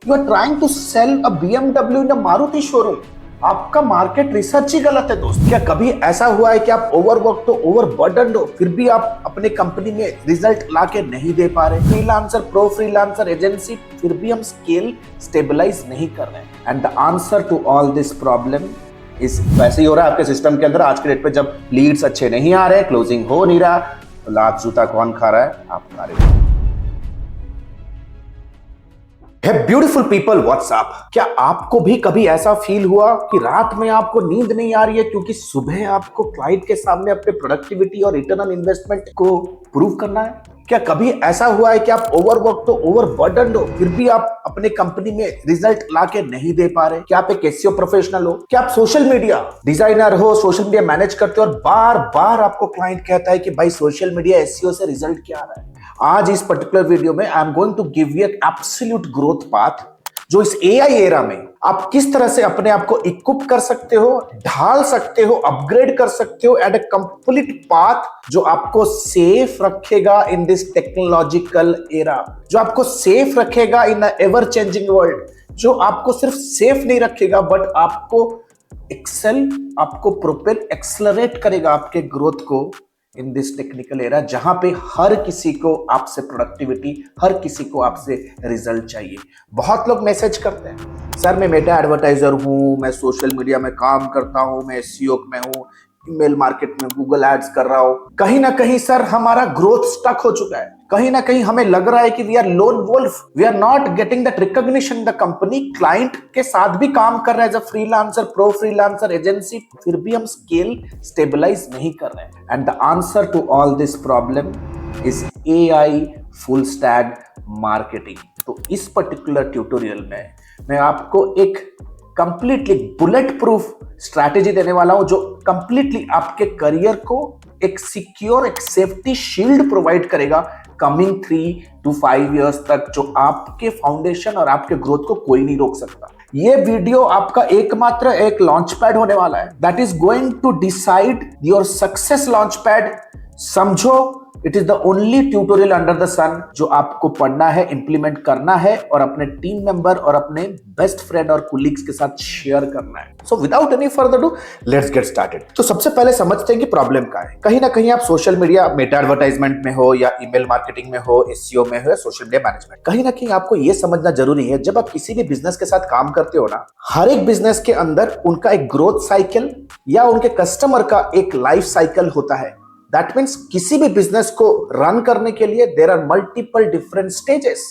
You are trying to sell a BMW in a Maruti showroom. आपका market research ही गलत है दोस्त। क्या कभी ऐसा हुआ है कि आप ओवरवर्क तो ओवरबर्डनड हो, फिर भी आप अपने कंपनी में रिजल्ट लाके नहीं दे पा रहे? फ्रीलांसर, प्रो फ्रीलांसर, एजेंसी, फिर भी हम स्केल स्टेबलाइज नहीं कर रहे हैं। And the answer to all this problem इस वैसे ही हो रहा है आपके सिस्टम के अंदर। आज के डेट पे जब लीड्स अच्छे नहीं आ रहे, क्लोजिंग हो नहीं रहा, तो लात जूता कौन खा रहा है? आप खा रहे हो। Hey beautiful people, what's up? क्या आपको भी कभी ऐसा फील हुआ कि रात में आपको नींद नहीं आ रही है क्योंकि सुबह आपको क्लाइंट के सामने अपने प्रोडक्टिविटी और रिटर्न ऑन इन्वेस्टमेंट को प्रूव करना है? क्या कभी ऐसा हुआ है कि आप ओवरवर्क तो ओवरबर्डनड हो, फिर भी आप अपने कंपनी में रिजल्ट लाके नहीं दे पा रहे? क्या आप एक एसईओ प्रोफेशनल हो? क्या आप सोशल मीडिया डिजाइनर हो, सोशल मीडिया मैनेज करते हो और बार बार आपको क्लाइंट कहता है कि भाई सोशल मीडिया एसईओ से रिजल्ट क्या आ रहा है? आज इस पर्टिकुलर वीडियो में I am going to give you an absolute growth path, जो इस एआई एरा में आप किस तरह से अपने आप को इक्विप कर सकते हो, ढाल सकते हो, अपग्रेड कर सकते हो एट ए कंप्लीट पाथ जो आपको सेफ रखेगा इन दिस टेक्नोलॉजिकल एरा, जो आपको सेफ रखेगा इन एवर चेंजिंग वर्ल्ड, जो आपको सिर्फ सेफ नहीं रखेगा बट आपको आपको प्रोपेल एक्सेलरेट करेगा आपके ग्रोथ को इन दिस टेक्निकल एरा, जहां पे हर किसी को आपसे प्रोडक्टिविटी, हर किसी को आपसे रिजल्ट चाहिए। बहुत लोग मैसेज करते हैं, सर मैं मेटा एडवर्टाइजर हूं, मैं सोशल मीडिया में काम करता हूं, मैं एसईओ में हूं, ईमेल मार्केट में गूगल एड्स कर रहा हूं। कहीं ना कहीं सर हमारा ग्रोथ स्टक हो चुका है, कहीं ना कहीं हमें लग रहा है कि we are lone wolf, we are not getting that recognition. The company client के साथ भी काम कर रहा है as a freelancer, pro freelancer, agency, फिर भी हम स्केल स्टेबलाइज नहीं कर रहे हैं। And the answer to all this problem is AI full stack marketing. तो इस पर्टिकुलर ट्यूटोरियल में मैं आपको एक कंप्लीटली बुलेट प्रूफ स्ट्रैटेजी देने वाला हूं, जो कंप्लीटली आपके करियर को एक सिक्योर, एक सेफ्टी शील्ड प्रोवाइड करेगा कमिंग 3 to 5 इयर्स तक, जो आपके फाउंडेशन और आपके ग्रोथ को कोई नहीं रोक सकता। ये वीडियो आपका एकमात्र एक लॉन्च पैड होने वाला है, that is going to decide your success launch pad. समझो, it is the only tutorial under the sun जो आपको पढ़ना है, इंप्लीमेंट करना है और अपने टीम मेंबर और अपने बेस्ट फ्रेंड और कुलीग्स के साथ शेयर करना है। सो without any further do, let's get started. तो सबसे पहले समझते हैं कि प्रॉब्लम क्या है। कहीं ना कहीं आप सोशल मीडिया मेटा एडवर्टाइजमेंट में हो या ईमेल मार्केटिंग में हो, एसईओ में हो या सोशल मीडिया मैनेजमेंट, कहीं ना कहीं आपको यह समझना जरूरी है, जब आप किसी भी बिजनेस के साथ काम करते हो ना, हर एक बिजनेस के अंदर उनका एक ग्रोथ साइकिल या उनके कस्टमर का एक लाइफ साइकिल होता है। दैट मीन्स किसी भी बिजनेस को रन करने के लिए there are multiple different stages.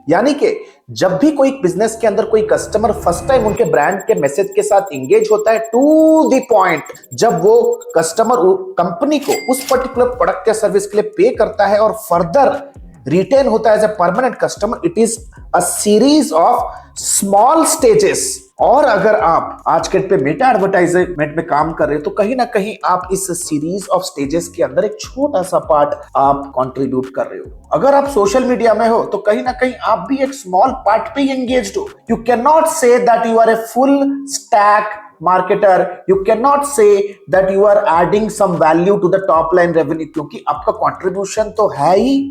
यानी कि जब भी कोई बिजनेस के अंदर कोई कस्टमर फर्स्ट टाइम उनके ब्रांड के मैसेज के साथ एंगेज होता है टू द पॉइंट, जब वो कस्टमर कंपनी को उस पर्टिकुलर प्रोडक्ट या सर्विस के लिए पे करता है और फर्दर रिटेन होता है as a permanent customer, it is a series of small stages. और अगर आप आज के पे मेटा एडवर्टाइजमेंट में काम कर रहे हो, तो कहीं ना कहीं आप इस सीरीज ऑफ स्टेजेस के अंदर एक छोटा सा पार्ट आप कंट्रीब्यूट कर रहे हो। अगर आप सोशल मीडिया में हो, तो कहीं ना कहीं आप भी एक स्मॉल पार्ट पे एंगेज्ड हो। You can not say that you are a full stack marketer, you can not say that you are adding some value to the top line revenue, क्योंकि आपका कंट्रीब्यूशन तो है ही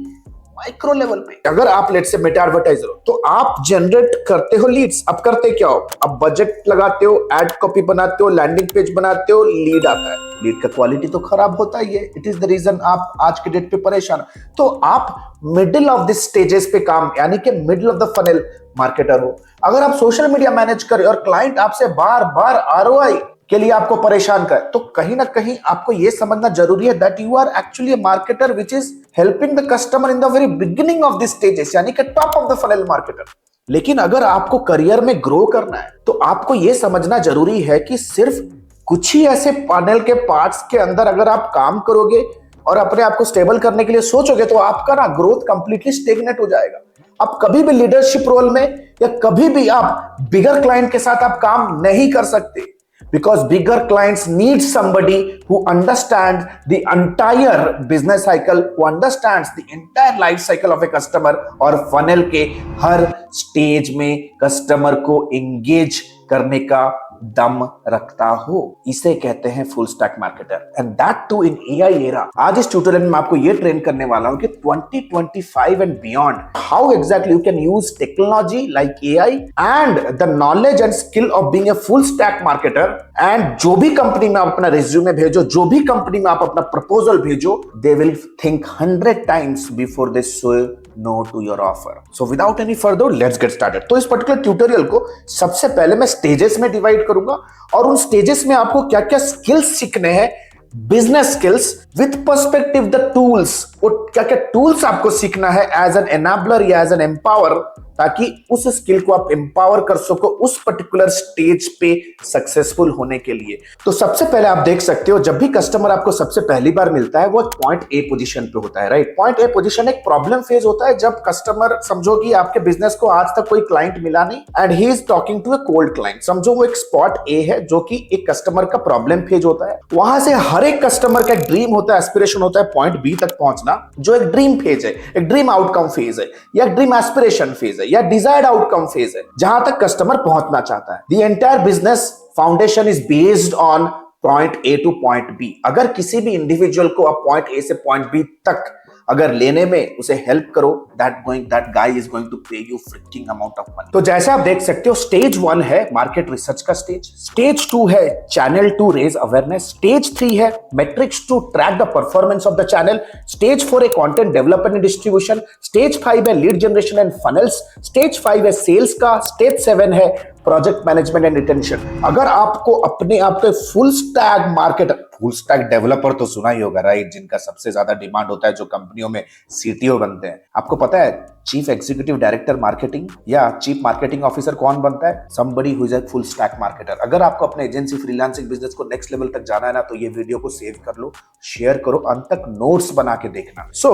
माइक्रो लेवल पे। अगर आप late से Meta advertiser हो, तो आप जनरेट करते हो लीड्स। अब करते क्या हो? अब बजट लगाते हो, एड कॉपी बनाते हो, लैंडिंग पेज बनाते हो, लीड आता है। लीड का क्वालिटी तो खराब होता ही है, इट इज द रीजन आप आज के डेट पे परेशान। तो आप मिडिल ऑफ दिस स्टेजेस पे काम, यानी कि middle of the funnel marketer हो। अगर आप सोशल मीडिया मैनेज करें और क्लाइंट आपसे बार बार आरओआई के लिए आपको परेशान करे, तो कहीं ना कहीं आपको यह समझना जरूरी है that you are actually a marketer which is helping the customer in the very beginning of this stages, यानी कि top of the funnel marketer. लेकिन अगर आपको करियर में ग्रो करना है, तो आपको यह समझना जरूरी है कि सिर्फ कुछ ही ऐसे पैनल के पार्ट्स के अंदर अगर आप काम करोगे और अपने आप को स्टेबल करने के लिए सोचोगे, तो आपका ना ग्रोथ कंप्लीटली स्टेगनेट हो जाएगा। आप कभी भी लीडरशिप रोल में या कभी भी आप बिगर क्लाइंट के साथ आप काम नहीं कर सकते, because bigger clients need somebody who understands the entire business cycle, who understands the entire life cycle of a customer, और funnel के हर स्टेज में कस्टमर को engage करने का दम रखता हो, इसे कहते हैं full stack marketer, and that too in AI era. आज इस ट्यूटोरियल में आपको ये ट्रेन करने वाला हूं कि 2025 and beyond how exactly you can use technology like AI and the knowledge and skill of being a full stack marketer. And जो भी कंपनी में आप अपना रिज्यूमे भेजो, जो भी कंपनी में आप अपना प्रपोजल भेजो, they will think 100 times before they say no to your offer. So without any further let's get started. तो इस पर्टिकुलर ट्यूटोरियल को सबसे पहले मैं स्टेजेस में डिवाइड करूंगा और उन स्टेजेस में आपको क्या क्या स्किल्स सीखने हैं, business skills with perspective the tools, वो क्या क्या टूल्स आपको सीखना है एज एन एनाबलर या एज एन एम्पावर, ताकि उस स्किल को आप एम्पावर कर सको उस पर्टिकुलर स्टेज पे सक्सेसफुल होने के लिए। तो सबसे पहले आप देख सकते हो, जब भी कस्टमर आपको सबसे पहली बार मिलता है वो पॉइंट ए पोजीशन पे होता है, राइट। पॉइंट ए पोजीशन एक प्रॉब्लम फेज होता है, जब कस्टमर, समझो कि आपके बिजनेस को आज तक कोई क्लाइंट मिला नहीं and he is talking to a cold client. समझो वो एक स्पॉट ए है जो कि एक कस्टमर का प्रॉब्लम फेज होता है। वहां से हर एक कस्टमर का ड्रीम होता है, एस्पिरेशन होता है पॉइंट बी तक पहुंचना, जो एक ड्रीम फेज है, एक ड्रीम आउटकम फेज है, या ड्रीम एस्पिरेशन फेज है, या डिजायर्ड आउटकम फेज है, जहां तक कस्टमर पहुंचना चाहता है। The entire business foundation is based on point A to point B. अगर किसी भी इंडिविजुअल को आप पॉइंट ए से पॉइंट बी तक अगर लेने में उसे हेल्प करो, that guy is going to pay you freaking amount of money. तो जैसे आप देख सकते हो, स्टेज 1 है मार्केट रिसर्च का स्टेज, स्टेज 2 है channel to raise awareness, stage 3 है metrics to track the performance of the channel, stage 4 है content development and distribution, stage 5 है lead generation and funnels, stage 5 है सेल्स का, स्टेज 7 है project management and retention. अगर आपको अपने आप पे full stack market, full stack developer तो सुना ही होगा, राइट, जिनका सबसे ज्यादा डिमांड होता है, जो कंपनियों में सीटीओ बनते हैं। आपको पता है चीफ एग्जीक्यूटिव डायरेक्टर मार्केटिंग या चीफ मार्केटिंग ऑफिसर कौन बनता है? Somebody who is a full stack marketer. अगर आपको अपने एजेंसी फ्रीलांसिंग बिजनेस को नेक्स्ट लेवल तक जाना है ना, तो ये वीडियो को सेव कर लो, शेयर करो, अंत तक नोट्स बना के देखना। So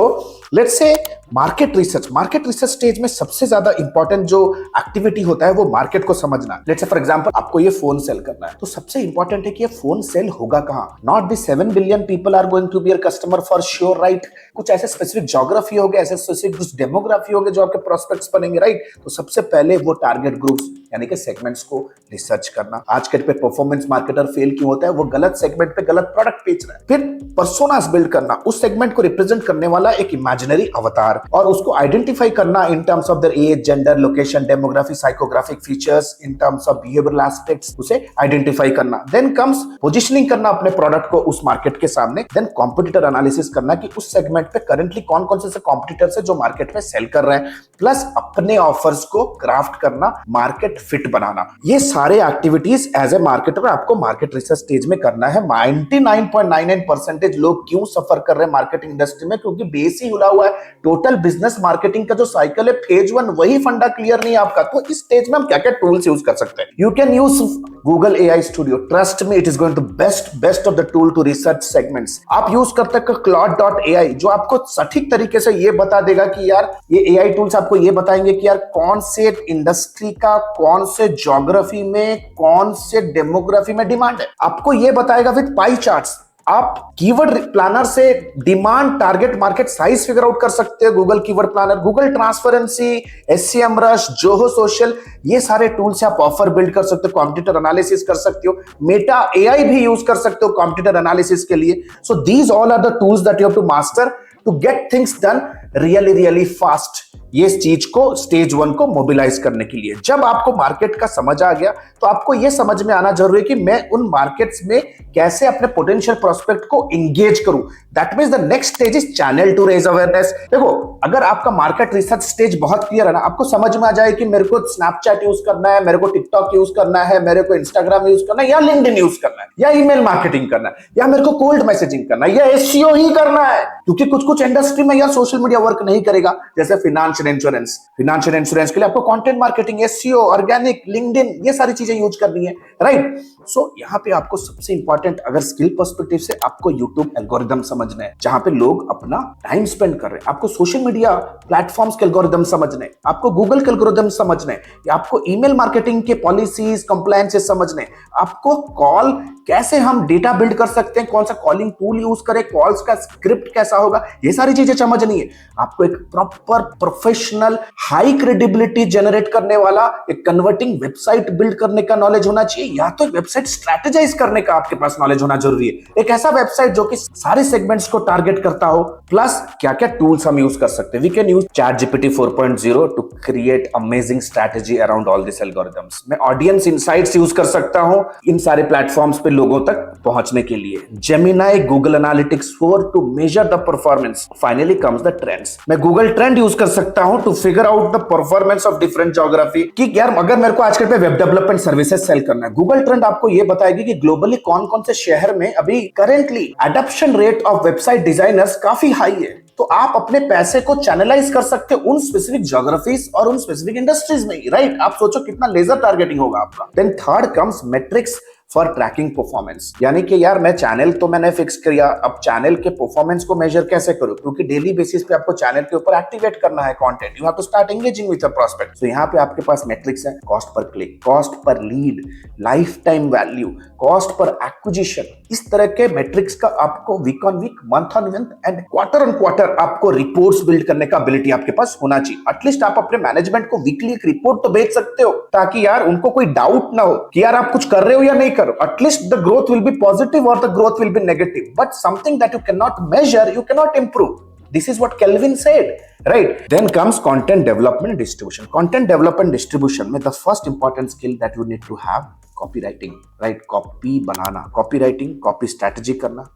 let's say market research stage में सबसे ज्यादा इंपॉर्टेंट जो एक्टिविटी होता है वो मार्केट को समझना। लेट्स से फॉर एग्जांपल आपको ये फोन सेल करना है, तो सबसे इंपॉर्टेंट है कि ये फोन सेल होगा कहां। Not the 7 billion people are going to be your customer for sure, right. कुछ ऐसे स्पेसिफिक ज्योग्राफी हो गए, ऐसे स्पेसिफिक कुछ डेमोग्राफी हो गए जो आपके प्रोस्पेक्ट्स बनेंगे, राइट। तो सबसे पहले वो टारगेट ग्रुप्स यानी कि सेगमेंट्स को रिसर्च करना। आज के पे परफॉर्मेंस मार्केटर फेल क्यों होता है? वो गलत सेगमेंट पे गलत प्रोडक्ट बेच रहा है। फिर पर्सोनास बिल्ड करना, उस सेगमेंट को रिप्रेजेंट करने वाला एक इमेजिनरी अवतार, और उसको आइडेंटिफाई करना in terms of their age, gender, location, demography, psychographic features, in terms of behavioural aspects, उसे आइडेंटिफाई करना। देन कम्स पोजिशनिंग करना अपने प्रोडक्ट को उस मार्केट के सामने। देन कॉम्पिटिटर एनालिसिस करना कि उस सेगमेंट पे करंटली कौन कौन से कॉम्पिटिटर्स है जो मार्केट में सेल कर रहे हैं, प्लस अपने ऑफर्स को क्राफ्ट करना, मार्केट फिट बनाना। ये सारे एक्टिविटीज एज ए मार्केटर आपको मार्केट रिसर्च स्टेज में करना है। 99.99% लोग क्यों सफर कर रहे हैं मार्केटिंग इंडस्ट्री में? क्योंकि बेस ही हुआ है। टोटल बिजनेस मार्केटिंग का जो साइकिल है, फेज 1 वही फंडा क्लियर नहीं है आपका। तो इस स्टेज में हम क्या क्या टूल्स यूज कर सकते हैं? You can use Google AI studio. Trust me, it is going to best of the tool to research segments. आप यूज कर सकते हैं claude.ai, जो आपको सटीक तरीके से ये बता देगा कि यार, ये एआई टूल्स आपको ये बताएंगे कि यार कौन से इंडस्ट्री का, कौन से ज्योग्राफी में, कौन से डेमोग्राफी में डिमांड है। आपको ये बताएगा विद पाई चार्ट्स। आप कीवर्ड प्लानर से demand, target market size figure out कर सकते हो। Google keyword planner, Google transparency, SEMrush, Zoho social, ये सारे टूल से आप ऑफर बिल्ड कर सकते हो, कॉम्पिटिटर एनालिसिस कर सकते हो, मेटा एआई भी यूज कर सकते हो कॉम्पिटिटर एनालिसिस के लिए। So these all are the tools that you have to master to get things done really fast. ये चीज को स्टेज 1 को मोबिलाइज करने के लिए। जब आपको मार्केट का समझ आ गया, तो आपको यह समझ में आना जरूरी है कि मैं उन मार्केट्स में कैसे अपने पोटेंशियल प्रोस्पेक्ट को एंगेज करूं। That means the next stage is channel to raise awareness. देखो, अगर आपका मार्केट रिसर्च स्टेज बहुत क्लियर है ना, आपको समझ में आ जाए कि मेरे को स्नैपचैट यूज करना है, मेरे को टिकटॉक यूज करना है, मेरे को इंस्टाग्राम यूज करना है, या लिंक्डइन यूज करना है, या ईमेल मार्केटिंग करना है, या मेरे को कोल्ड मैसेजिंग करना है, या एसईओ ही करना है। क्योंकि कुछ इंडस्ट्री में या सोशल मीडिया वर्क नहीं करेगा, जैसे फाइनेंशियल इंश्योरेंस के लिए आपको content marketing, SEO, organic, LinkedIn, ये सारी चीजें यूज करनी है, राइट। सो यहाँ पे आपको सबसे इंपॉर्टेंट इंपॉर्टेंट अगर स्किल पर्सपेक्टिव से आपको यूट्यूब एल्गोरिदम समझना है, जहां पे लोग अपना टाइम स्पेंड कर रहे हैं, आपको सोशल मीडिया प्लेटफॉर्म्स के एल्गोरिदम समझने, आपको गूगल के एल्गोरिदम समझने, या आपको ईमेल मार्केटिंग के पॉलिसीज कंप्लायंसेस समझने, आपको कॉल कैसे हम डेटा बिल्ड कर सकते हैं, कौन सा कॉलिंग टूल यूज करें, कॉल्स का स्क्रिप्ट कैसा होगा, ये सारी चीजें समझनी है। आपको एक proper professional high credibility generate करने वाला एक कन्वर्टिंग वेबसाइट बिल्ड करने का नॉलेज होना चाहिए, या तो वेबसाइट स्ट्रेटेजाइज करने का आपके पास नॉलेज होना जरूरी है। एक ऐसा वेबसाइट जो कि सारे सेगमेंट्स को टारगेट करता हो, प्लस क्या क्या टूल्स हम यूज कर सकते हैं। We can use ChatGPT 4.0 to create amazing strategy around all this algorithms. मैं ऑडियंस इनसाइट्स यूज कर सकता हूं इन सारे प्लेटफॉर्म्स पे लोगों तक पहुंचने के लिए। Gemini Google analytics 4 to measure the performance. Finally comes the trends. मैं गूगल ट्रेंड यूज कर सकता हूं to figure out the performance of different geography, कि यार अगर मेरे को आजकल पे वेब डेवलपमेंट सर्विसेज सेल करना है, गूगल ट्रेंड आपको ये बताएगी कि ग्लोबली कौन कौन से शहर में अभी currently adoption rate of website designers काफी हाई है। तो आप अपने पैसे को चैनलाइज कर सकते हो उन स्पेसिफिक ज्योग्राफीज और उन स्पेसिफिक इंडस्ट्रीज में, राइट? आप सोचो कितना लेजर टारगेटिंग होगा आपका। Then third comes metrics for tracking performance, यानी कि यार मैं चैनल तो मैंने फिक्स किया, अब चैनल के परफॉर्मेंस को मेजर कैसे करूं, क्योंकि डेली बेसिस पे आपको चैनल के ऊपर एक्टिवेट करना है content, you have to start engaging with the prospect. तो यहाँ पे आपके पास मैट्रिक्स है, cost per click, cost per lead, lifetime value, cost per acquisition. इस तरह के मैट्रिक्स का आपको week on week, month on month and quarter on quarter आपको रिपोर्ट्स बिल्ड करने का एबिलिटी आपके पास होना चाहिए। एटलीस्ट आप अपने मैनेजमेंट को वीकली एक रिपोर्ट तो भेज सकते हो, ताकि यार उनको कोई डाउट ना हो कि यार आप कुछ कर रहे हो या नहीं कर रहे हो। At least the growth will be positive और the growth will be negative, but something that you can not measure, you can not improve. This is what Kelvin said, right? Then comes content development and distribution. Content development and distribution में the first important skill that you need to have, copywriting, right? Copy banana, copywriting, copy strategy करना।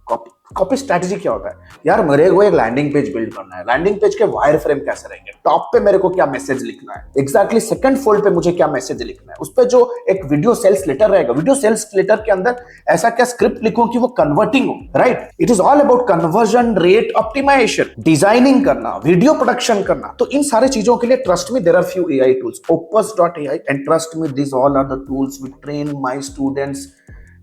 Copy strategy क्या होता है यार? मेरे को एक landing page build करना है, लैंडिंग पेज के वायर फ्रेम कैसे रहेंगे, टॉप पे मेरे को क्या मैसेज लिखना है, एग्जैक्टली सेकंड फोल्ड पे मुझे क्या मैसेज लिखना है, उस पे जो एक वीडियो सेल्स लेटर रहेगा, वीडियो सेल्स लेटर के अंदर ऐसा क्या स्क्रिप्ट लिखूं कि वो कन्वर्टिंग हो, right? It is all about conversion rate optimisation, designing करना, वीडियो प्रोडक्शन करना। तो इन सारे चीजों के लिए trust me there are few AI tools, opus.ai, and trust me this all are the tools we train my students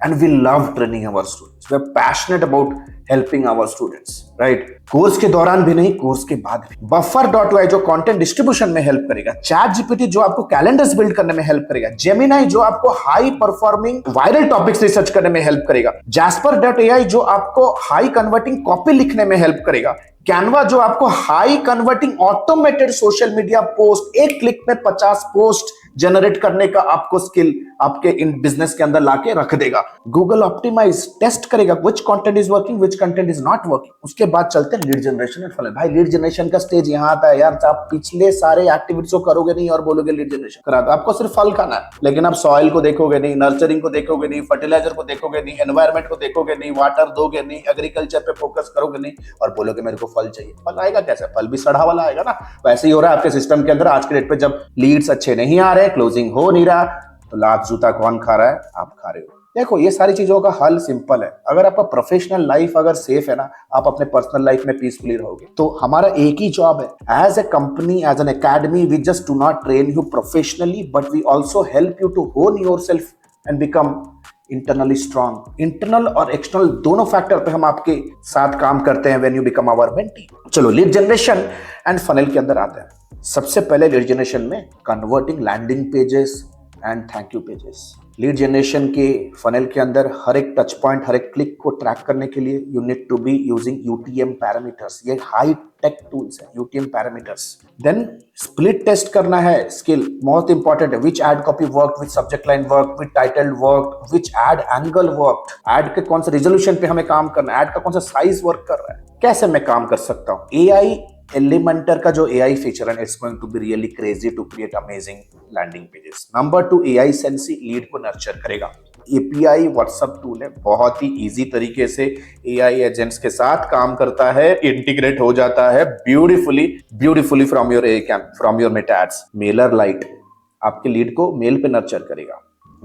and we love training our students. We are passionate about helping our students, right? Course के दौरान भी नहीं, course के बाद भी। Buffer.ai जो content distribution में help करेगा, ChatGPT जो आपको कैलेंडर्स बिल्ड करने में हेल्प करेगा, Gemini जो आपको high performing viral topics research करने में हेल्प करेगा, Jasper.ai जो आपको हाई कन्वर्टिंग कॉपी लिखने में हेल्प करेगा, कैनवा जो आपको high converting automated social media post, एक क्लिक में 50 पोस्ट जनरेट करने का आपको स्किल आपके इन बिजनेस के अंदर लाके रख देगा। गूगल ऑप्टिमाइज टेस्ट करेगा which content is working, which content is not working. उसके बाद चलते हैं लीड जनरेशन एंड फनल। भाई लीड जनरेशन का स्टेज यहाँ आता है यार, आप पिछले सारे एक्टिविटीज को करोगे नहीं और बोलोगे लीड जनरेशन करा दो, आपको सिर्फ फल खाना है, लेकिन आप सॉइल को देखोगे नहीं, नर्चरिंग को देखोगे नहीं, फर्टिलाइजर को देखोगे नहीं, एनवायरमेंट को देखोगे नहीं, वाटर दोगे नहीं, एग्रीकल्चर पे फोकस करोगे नहीं और बोलोगे मेरे को फल चाहिए। फल आएगा कैसे? फल भी सड़ा वाला आएगा ना। वैसे ही हो रहा है आपके सिस्टम के अंदर आज के डेट पे, जब लीड्स अच्छे नहीं आ रहे, क्लोजिंग हो नहीं रहा, तो लात जूता कौन खा रहा है? आप खा रहे हो। देखो ये सारी चीजों का हल सिंपल है। अगर आपका प्रोफेशनल लाइफ अगर सेफ है ना, आप अपने पर्सनल लाइफ में पीसफुली रहोगे। तो हमारा एक ही जॉब है, as a company, as an academy, we just do not train you professionally, but we also help you to hone yourself and become internally strong. Internal और एक्सटर्नल दोनों factor पे हम आपके साथ काम करते हैं when you become our mentee. चलो लीड जनरेशन एंड फनल के अंदर आते हैं। सबसे पहले लीड जनरेशन में converting landing pages and thank you pages. Lead generation के फनल के अंदर हर एक टच पॉइंट, हर एक क्लिक को ट्रैक करने के लिए you need to be using UTM parameters. ये हाई टेक टूल्स है, UTM parameters. Then split test करना है, स्किल बहुत इंपॉर्टेंट है। Which ad copy work, which subject line work, which title work, which ad angle work, ad के कौन से resolution पे हमें काम करना है, एड का कौन सा साइज वर्क कर रहा है, कैसे मैं काम कर सकता हूँ। AI एलिमेंटर का जो AI फीचर है, it's going to be really crazy to create amazing landing pages. Number 2, AI Sensy lead को नर्चर करेगा। API व्हाट्सएप टूल है, बहुत ही इजी तरीके से AI एजेंट्स के साथ काम करता है, इंटीग्रेट हो जाता है beautifully from your Meta ads. MailerLite आपके लीड को मेल पे नर्चर करेगा।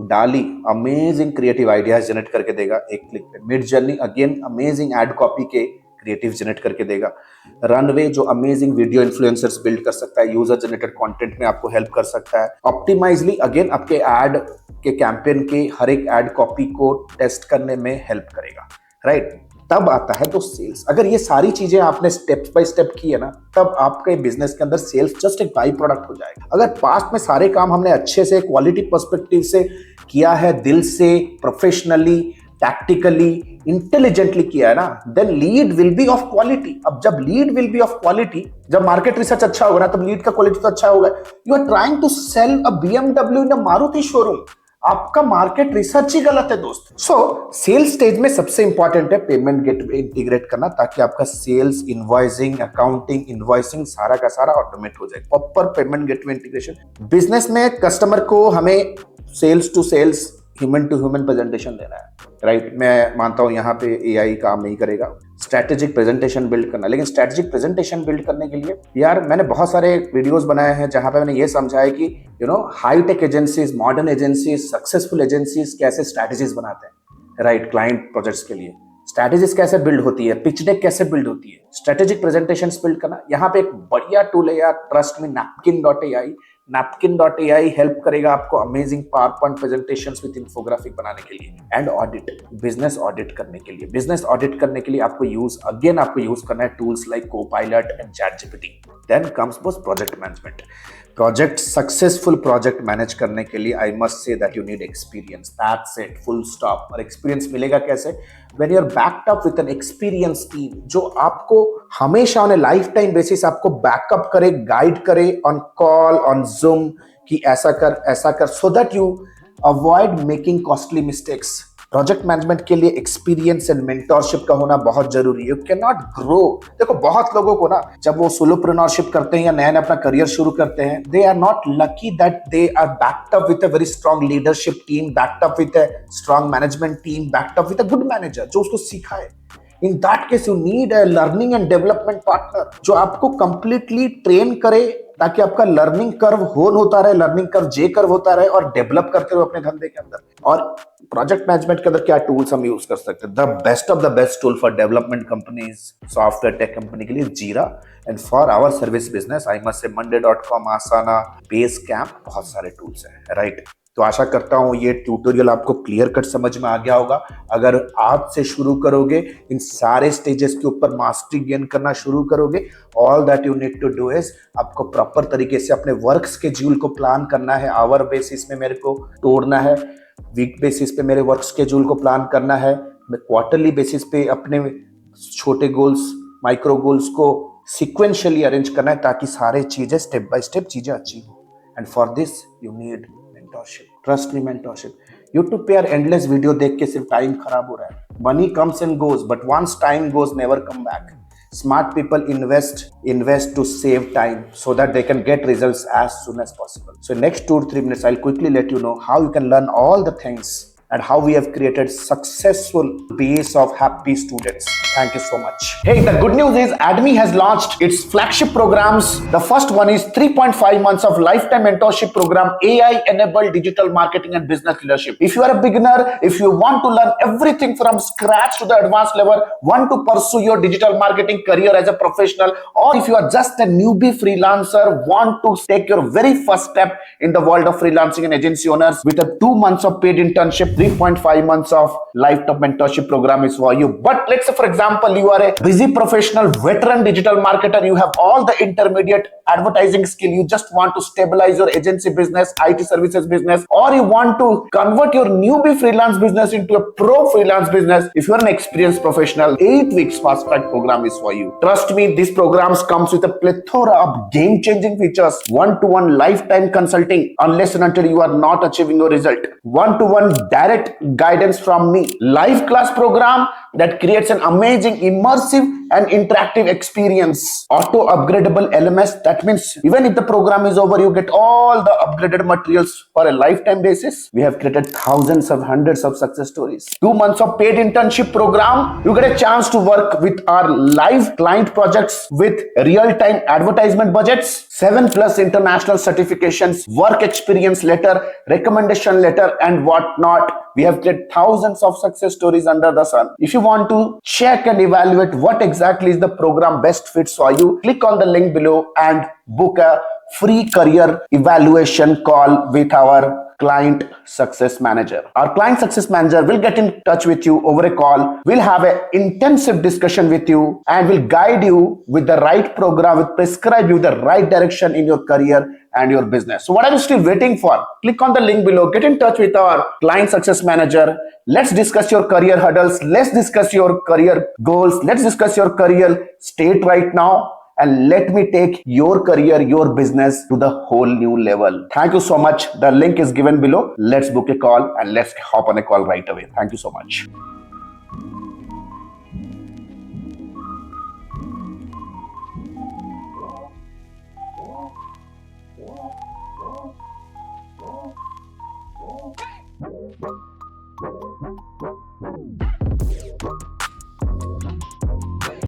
DALL-E amazing creative ideas generate करके देगा एक क्लिक पे। Mid journey again amazing ad copy के क्रिएटिव जनरेट करके देगा। रनवे जो अमेजिंग वीडियो इन्फ्लुएंसर्स बिल्ड कर सकता है, यूजर जनरेटेड कंटेंट में आपको हेल्प कर सकता है। ऑप्टिमाइजली अगेन आपके एड के कैंपेन के हर एक एड कॉपी को टेस्ट करने में हेल्प करेगा, राइट? तब आता है तो सेल्स। अगर ये सारी चीजें आपने स्टेप बाय स्टेप की है ना, तब आपके बिजनेस के अंदर सेल्स जस्ट एक बाई प्रोडक्ट हो जाएगा। अगर पास्ट में सारे काम हमने अच्छे से क्वालिटी पर्सपेक्टिव से किया है, दिल से, प्रोफेशनली, टैक्टिकली, इंटेलिजेंटली किया है ना, then lead will be of quality. अब जब lead will be of quality, जब मार्केट रिसर्च अच्छा होगा ना, तब लीड का क्वालिटी तो अच्छा होगा। You are trying to sell a BMW in a Maruti showroom, आपका मार्केट रिसर्च ही गलत है दोस्त। सो सेल्स स्टेज में सबसे इंपॉर्टेंट है पेमेंट गेटवे इंटीग्रेट करना, ताकि आपका सेल्स, इनवॉइसिंग, अकाउंटिंग, इनवॉइसिंग सारा का सारा ऑटोमेट हो जाए। Proper payment gateway integration. Business में कस्टमर को हमें sales to sales, human to human presentation देना है, राइट? मैं मानता हूं यहां पे AI काम नहीं करेगा, स्ट्रैटेजिक प्रेजेंटेशन बिल्ड करना। लेकिन स्ट्रैटेजिक प्रेजेंटेशन बिल्ड करने के लिए यार मैंने बहुत सारे वीडियोस बनाए हैं जहां पे मैंने ये समझाया कि high tech agencies, modern agencies, successful agencies कैसे स्ट्रैटेजीज बनाते हैं, राइट? क्लाइंट प्रोजेक्ट्स के लिए स्ट्रैटेजीज कैसे बिल्ड होती है, पिच डेक कैसे बिल्ड होती है, स्ट्रैटेजिक प्रेजेंटेशंस बिल्ड करना। यहाँ पे एक बढ़िया टूल है यार, trust me, napkin.ai। napkin.ai help करेगा आपको amazing power point presentations with infographic बनाने के लिए। एंड ऑडिट, बिजनेस ऑडिट करने के लिए। बिजनेस ऑडिट करने के लिए आपको यूज करना है tools like Copilot and ChatGPT. Then comes project management. Project, successful project manage करने के लिए I must say that you need experience, that's it, full stop. और एक्सपीरियंस मिलेगा कैसे? When you are backed up with an experience team, जो आपको हमेशा on a lifetime basis आपको बैकअप करे, गाइड करे, ऑन कॉल, ऑन जूम, कि ऐसा कर, so that you avoid making costly mistakes. Project management के लिए एक्सपीरियंस एंड मेंटरशिप का होना बहुत जरूरी है। You can not grow. देखो बहुत लोगों को ना, जब वो सोलोप्रेन्योरशिप करते हैं या नया नया अपना करियर शुरू करते हैं, they are not lucky that they are backed up with a very strong leadership team, backed up with a strong management team, backed up with a good manager जो उसको सिखाए। In that case, you need a learning and development partner जो आपको completely train करे, ताकि आपका learning curve whole होता रहे, लर्निंग कर्व जे कर्व होता रहे, और डेवलप करते रहो अपने धंधे के अंदर। और प्रोजेक्ट मैनेजमेंट के अंदर क्या टूल्स हम यूज कर सकते हैं? The best of the best tool for development companies, software tech company के लिए Jira, and for our service business I must say monday.com, आसाना, बेसकैम्प, बहुत सारे टूल्स हैं, राइट? तो आशा करता हूं ये ट्यूटोरियल आपको क्लियर कट समझ में आ गया होगा। अगर आज से शुरू करोगे, इन सारे स्टेजेस के ऊपर मास्टरी गेन करना शुरू करोगे, all that you need to do is आपको प्रॉपर तरीके से अपने वर्क स्केड्यूल को प्लान करना है। आवर बेसिस में मेरे को तोड़ना है, वीक बेसिस पे मेरे वर्क स्केड्यूल को प्लान करना है, क्वार्टरली बेसिस पे अपने छोटे गोल्स, माइक्रो गोल्स को सिक्वेंशियली अरेंज करना है, ताकि सारे चीजें स्टेप बाय स्टेप चीजें अचीव हो। And for this you need mentorship, trust me, mentorship. YouTube पे यार एंडलेस वीडियो देख के सिर्फ टाइम खराब हो रहा है। Money comes and goes, but once time goes never come back. Smart people invest to save time so that they can get results as soon as possible. So next 2 to 3 minutes, I'll quickly let you know how you can learn all the things and how we have created successful base of happy students. Thank you so much. Hey, the good news is ADMI has launched its flagship programs. The first one is 3.5 months of lifetime mentorship program, AI-enabled digital marketing and business leadership. If you are a beginner, if you want to learn everything from scratch to the advanced level, want to pursue your digital marketing career as a professional, or if you are just a newbie freelancer, want to take your very first step in the world of freelancing and agency owners with a 2 months of paid internship, 3.5 months of lifetime mentorship program is for you. But let's say, for example, you are a busy professional, veteran digital marketer, you have all the intermediate advertising skill, you just want to stabilize your agency business, IT services business, or you want to convert your newbie freelance business into a pro freelance business. If you are an experienced professional, 8 weeks fast track program is for you. Trust me, these programs comes with a plethora of game-changing features, one-to-one lifetime consulting unless and until you are not achieving your result, one-to-one direct guidance from me, live class program that creates an amazing immersive and interactive experience, auto upgradable LMS. That means even if the program is over, you get all the upgraded materials for a lifetime basis. We have created thousands of hundreds of success stories. 2 months of paid internship program, you get a chance to work with our live client projects with real-time advertisement budgets, 7+ international certifications, work experience letter, recommendation letter, and whatnot. We have created thousands of success stories under the sun. If you want to check and evaluate what exactly is the program best fits for you, click on the link below and book a free career evaluation call with our client success manager. Our client success manager will get in touch with you over a call. We'll have an intensive discussion with you and will guide you with the right program, will prescribe you the right direction in your career and your business. So what are you still waiting for? Click on the link below, get in touch with our client success manager. Let's discuss your career hurdles. Let's discuss your career goals. Let's discuss your career state right now. And let me take your career, your business to the whole new level. Thank you so much. The link is given below. Let's book a call and let's hop on a call right away. Thank you so much.